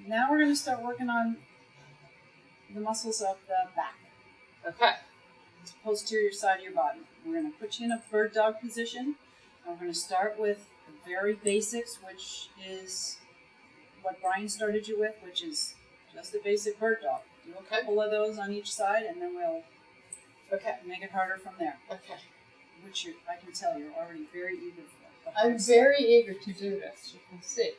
now we're going to start working on the muscles of the back. Okay. Posterior side of your body. We're going to put you in a bird dog position. And we're going to start with the very basics, which is what Brian started you with, which is just a basic bird dog. Do a couple of those on each side, and then we'll make it harder from there. Okay. Which I can tell you're already very eager for. I'm very eager to do this, you can see.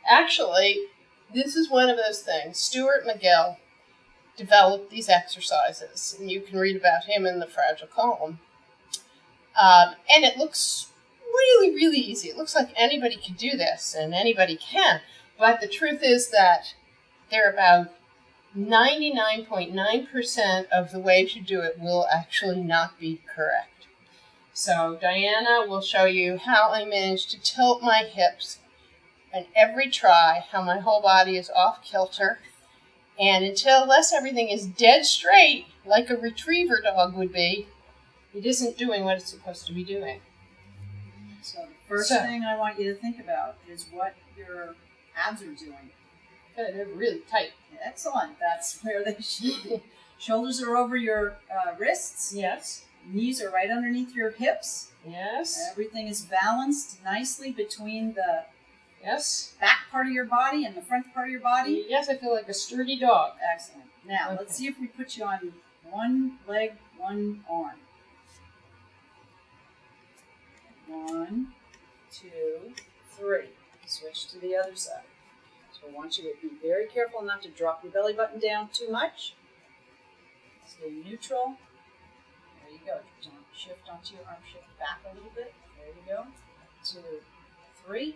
Actually, this is one of those things. Stuart McGill developed these exercises, and you can read about him in the Fragile Column. And it looks really, really easy. It looks like anybody can do this, and anybody can. But the truth is that they're about 99.9% of the way to do it will actually not be correct. So Diana will show you how I managed to tilt my hips and every try, how my whole body is off kilter. And unless everything is dead straight, like a retriever dog would be, it isn't doing what it's supposed to be doing. So the first thing I want you to think about is what your abs are doing. Good, they're really tight. Excellent. That's where they should be. Shoulders are over your wrists. Yes. Knees are right underneath your hips. Yes. Everything is balanced nicely between the yes. back part of your body and the front part of your body. Yes, I feel like a sturdy dog. Excellent. Now, let's see if we put you on one leg, one arm. 1, 2, 3. Switch to the other side. So I want you to be very careful not to drop your belly button down too much. Stay neutral. There you go. Shift onto your arm, shift back a little bit. There you go. 2, 3.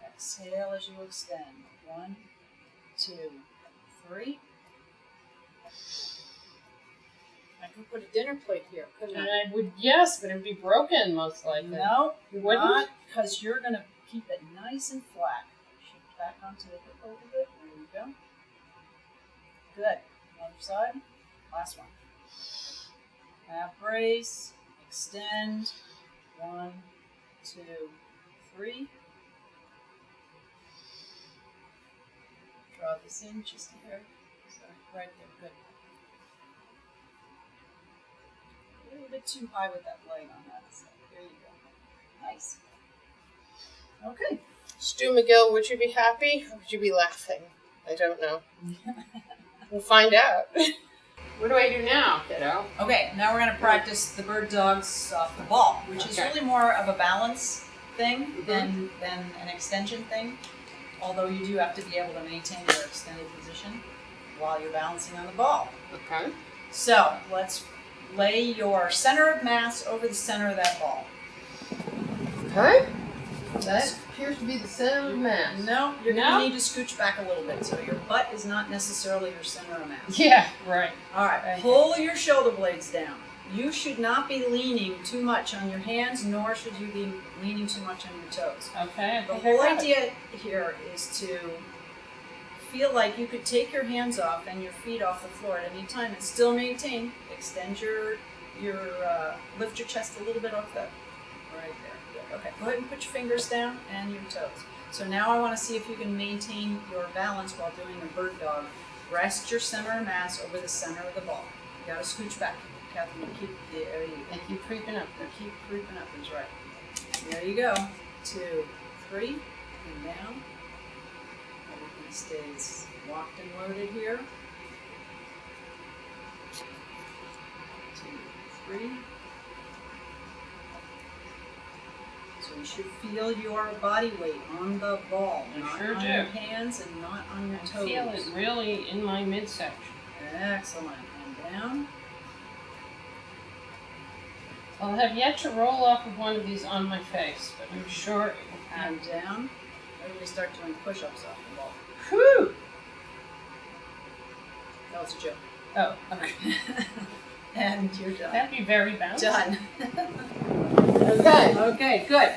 Exhale as you extend. 1, 2, 3. I could put a dinner plate here, couldn't I? I would, yes, but it would be broken most likely. No, you wouldn't? Not, because you're going to keep it nice and flat. Shift back onto the hip a little bit. There you go. Good. Other side. Last one. Half brace. Extend. 1, 2, 3. Draw this in just here. So right there. Good. A little bit too high with that leg on that side. There you go. Nice. Okay. Stu McGill, would you be happy or would you be laughing? I don't know. We'll find out. What do I do now, kiddo? Okay, now we're going to practice the bird dogs off the ball, which is really more of a balance thing than an extension thing. Although you do have to be able to maintain your extended position while you're balancing on the ball. Okay. So let's lay your center of mass over the center of that ball. Okay. That appears to be the center of mass. No, you're going to need to scooch back a little bit. So your butt is not necessarily your center of mass. Yeah, right. All right, pull your shoulder blades down. You should not be leaning too much on your hands, nor should you be leaning too much on your toes. Okay. The whole idea here is to feel like you could take your hands off and your feet off the floor at any time and still maintain. Extend your lift your chest a little bit off the right there. Good. Okay. Go ahead and put your fingers down and your toes. So now I want to see if you can maintain your balance while doing a bird dog. Rest your center of mass over the center of the ball. You got to scooch back. Cathryn, keep keep creeping up. Keep creeping up is right. There you go. 2, 3, and down. Everything stays locked and loaded here. 2, 3. So you should feel your body weight on the ball, not on your hands and not on your toes. I feel it really in my midsection. Excellent. And down. I'll have yet to roll off of one of these on my face, but I'm sure it will happen. And down. Everybody start doing push-ups off the ball. Whew! That was a joke. Oh, okay. And you're done. That'd be very bouncy. Done. Okay. Okay, good.